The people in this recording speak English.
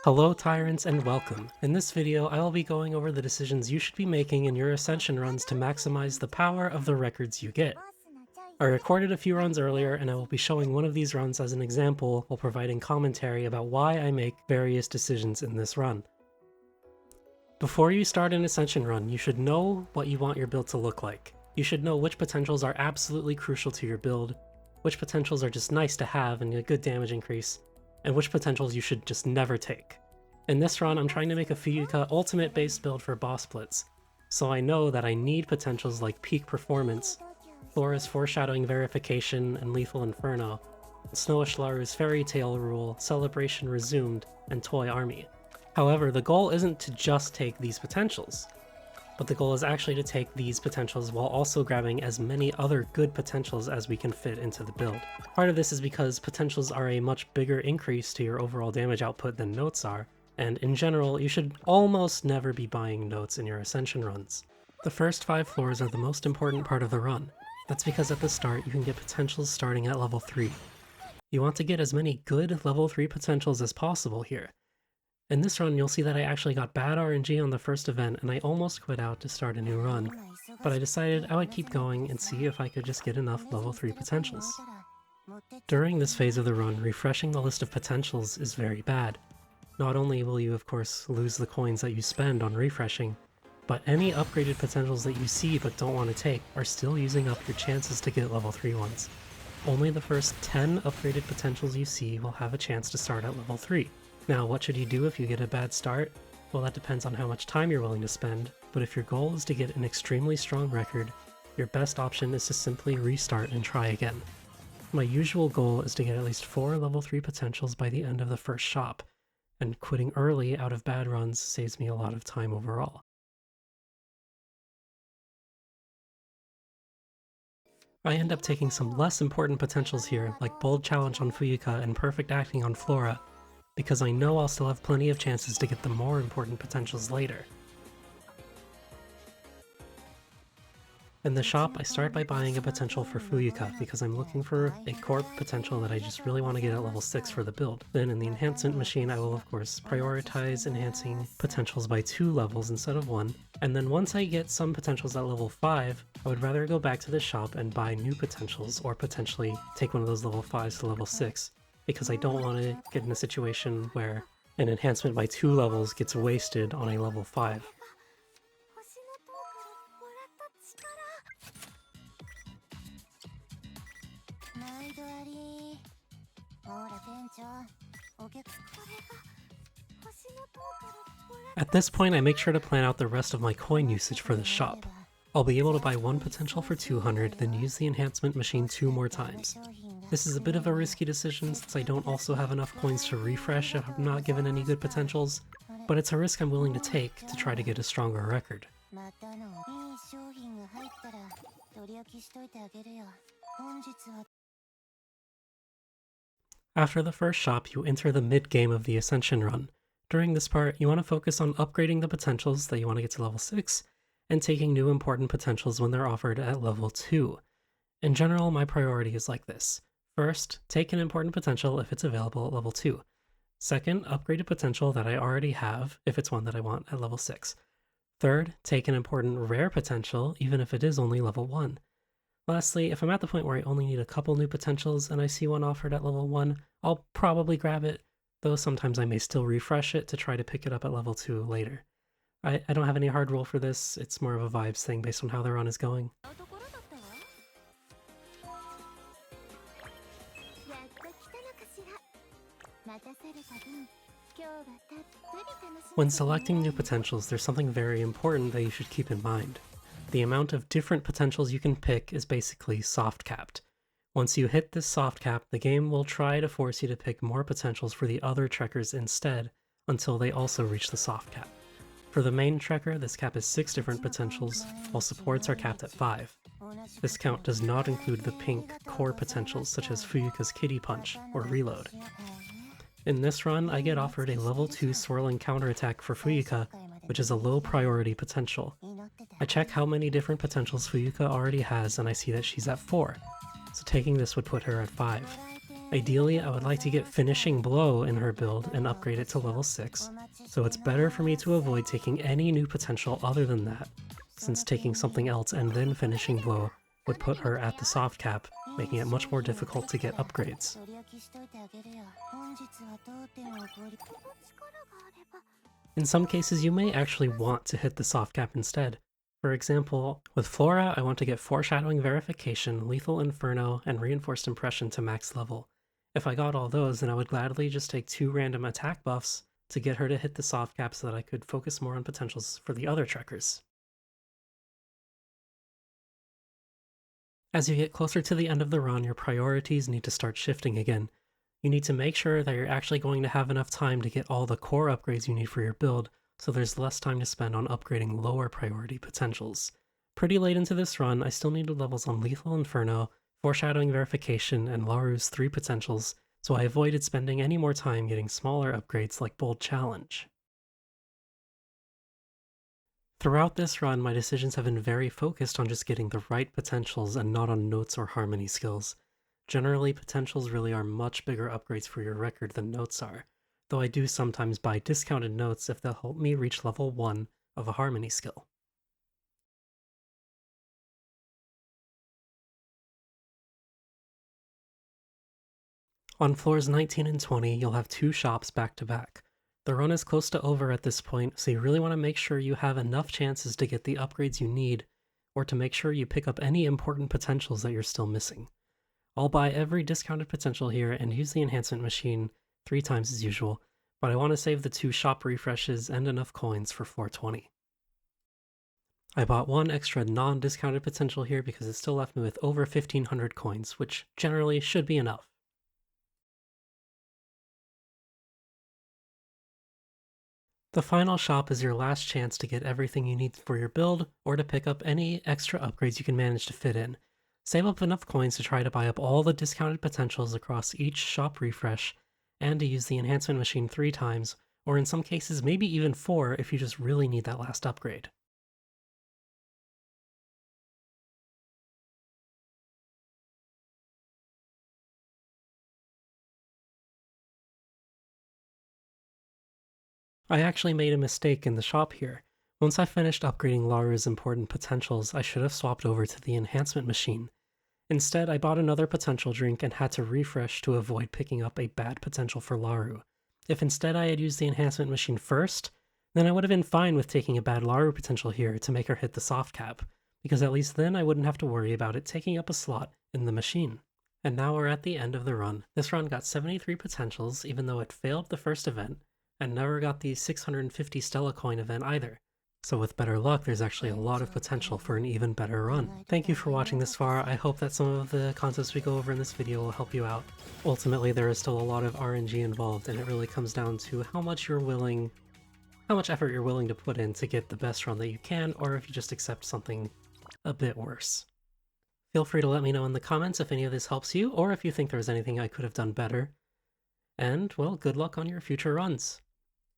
Hello Tyrants and welcome. In this video I will be going over the decisions you should be making in your Ascension runs to maximize the power of the records you get. I recorded a few runs earlier and I will be showing one of these runs as an example while providing commentary about why I make various decisions in this run. Before you start an Ascension run, you should know what you want your build to look like. You should know which potentials are absolutely crucial to your build, which potentials are just nice to have and a good damage increase, and which potentials you should just never take. In this run, I'm trying to make a Fuyuka ultimate based build for boss splits, so I know that I need potentials like Peak Performance, Flora's Foreshadowing Verification and Lethal Inferno, Snow Ashlaru's Fairy Tale Rule, Celebration Resumed, and Toy Army. However, the goal isn't to just take these potentials, but the goal is actually to take these potentials while also grabbing as many other good potentials as we can fit into the build. Part of this is because potentials are a much bigger increase to your overall damage output than notes are, and in general, you should almost never be buying notes in your Ascension runs. The first 5 floors are the most important part of the run. That's because at the start, you can get potentials starting at level 3. You want to get as many good level 3 potentials as possible here. In this run, you'll see that I actually got bad RNG on the first event and I almost quit out to start a new run, but I decided I would keep going and see if I could just get enough level 3 potentials. During this phase of the run, refreshing the list of potentials is very bad. Not only will you of course lose the coins that you spend on refreshing, but any upgraded potentials that you see but don't want to take are still using up your chances to get level 3 ones. Only the first 10 upgraded potentials you see will have a chance to start at level 3. Now, what should you do if you get a bad start? Well, that depends on how much time you're willing to spend, but if your goal is to get an extremely strong record, your best option is to simply restart and try again. My usual goal is to get at least 4 level 3 potentials by the end of the first shop, and quitting early out of bad runs saves me a lot of time overall. I end up taking some less important potentials here, like Bold Challenge on Fuyuka and Perfect Acting on Flora, because I know I'll still have plenty of chances to get the more important potentials later. In the shop, I start by buying a potential for Fuyuka because I'm looking for a corp potential that I just really want to get at level 6 for the build. Then in the enhancement machine, I will of course prioritize enhancing potentials by 2 levels instead of 1, and then once I get some potentials at level 5, I would rather go back to the shop and buy new potentials or potentially take one of those level 5s to level 6. Because I don't want to get in a situation where an enhancement by 2 levels gets wasted on a level 5. At this point, I make sure to plan out the rest of my coin usage for the shop. I'll be able to buy 1 potential for 200, then use the enhancement machine 2 more times. This is a bit of a risky decision since I don't also have enough coins to refresh if I'm not given any good potentials, but it's a risk I'm willing to take to try to get a stronger record. After the first shop, you enter the mid-game of the Ascension run. During this part, you want to focus on upgrading the potentials that you want to get to level 6, and taking new important potentials when they're offered at level 2. In general, my priority is like this. First, take an important potential if it's available at level 2. Second, upgrade a potential that I already have if it's one that I want at level 6. Third, take an important rare potential even if it is only level 1. Lastly, if I'm at the point where I only need a couple new potentials and I see one offered at level 1, I'll probably grab it, though sometimes I may still refresh it to try to pick it up at level 2 later. I don't have any hard rule for this, it's more of a vibes thing based on how the run is going. When selecting new potentials, there's something very important that you should keep in mind. The amount of different potentials you can pick is basically soft capped. Once you hit this soft cap, the game will try to force you to pick more potentials for the other trekkers instead, until they also reach the soft cap. For the main trekker, this cap is 6 different potentials, while supports are capped at 5. This count does not include the pink core potentials such as Fuyuka's Kitty Punch or Reload. In this run, I get offered a level 2 swirling counterattack for Fuyuka, which is a low priority potential. I check how many different potentials Fuyuka already has and I see that she's at 4, so taking this would put her at 5. Ideally, I would like to get Finishing Blow in her build and upgrade it to level 6, so it's better for me to avoid taking any new potential other than that, since taking something else and then Finishing Blow would put her at the soft cap, making it much more difficult to get upgrades. In some cases, you may actually want to hit the soft cap instead. For example, with Flora, I want to get Foreshadowing Verification, Lethal Inferno, and Reinforced Impression to max level. If I got all those, then I would gladly just take 2 random attack buffs to get her to hit the soft cap so that I could focus more on potentials for the other trekkers. As you get closer to the end of the run, your priorities need to start shifting again. You need to make sure that you're actually going to have enough time to get all the core upgrades you need for your build, so there's less time to spend on upgrading lower priority potentials. Pretty late into this run, I still needed levels on Lethal Inferno, Foreshadowing Verification, and Laru's 3 potentials, so I avoided spending any more time getting smaller upgrades like Bold Challenge. Throughout this run, my decisions have been very focused on just getting the right potentials and not on notes or harmony skills. Generally, potentials really are much bigger upgrades for your record than notes are, though I do sometimes buy discounted notes if they'll help me reach level 1 of a harmony skill. On floors 19 and 20, you'll have 2 shops back to back. The run is close to over at this point, so you really want to make sure you have enough chances to get the upgrades you need, or to make sure you pick up any important potentials that you're still missing. I'll buy every discounted potential here and use the enhancement machine 3 times as usual, but I want to save the 2 shop refreshes and enough coins for floor 20. I bought 1 extra non-discounted potential here because it still left me with over 1500 coins, which generally should be enough. The final shop is your last chance to get everything you need for your build, or to pick up any extra upgrades you can manage to fit in. Save up enough coins to try to buy up all the discounted potentials across each shop refresh, and to use the enhancement machine 3 times, or in some cases maybe even 4 if you just really need that last upgrade. I actually made a mistake in the shop here. Once I finished upgrading Laru's important potentials, I should have swapped over to the enhancement machine. Instead, I bought another potential drink and had to refresh to avoid picking up a bad potential for Laru. If instead I had used the enhancement machine first, then I would have been fine with taking a bad Laru potential here to make her hit the soft cap, because at least then I wouldn't have to worry about it taking up a slot in the machine. And now we're at the end of the run. This run got 73 potentials, even though it failed the first event, and never got the 650 Stella coin event either. So with better luck, there's actually a lot of potential for an even better run. Thank you for watching this far. I hope that some of the concepts we go over in this video will help you out. Ultimately, there is still a lot of RNG involved, and it really comes down to how much effort you're willing to put in to get the best run that you can, or if you just accept something a bit worse. Feel free to let me know in the comments if any of this helps you, or if you think there was anything I could have done better. And, well, good luck on your future runs.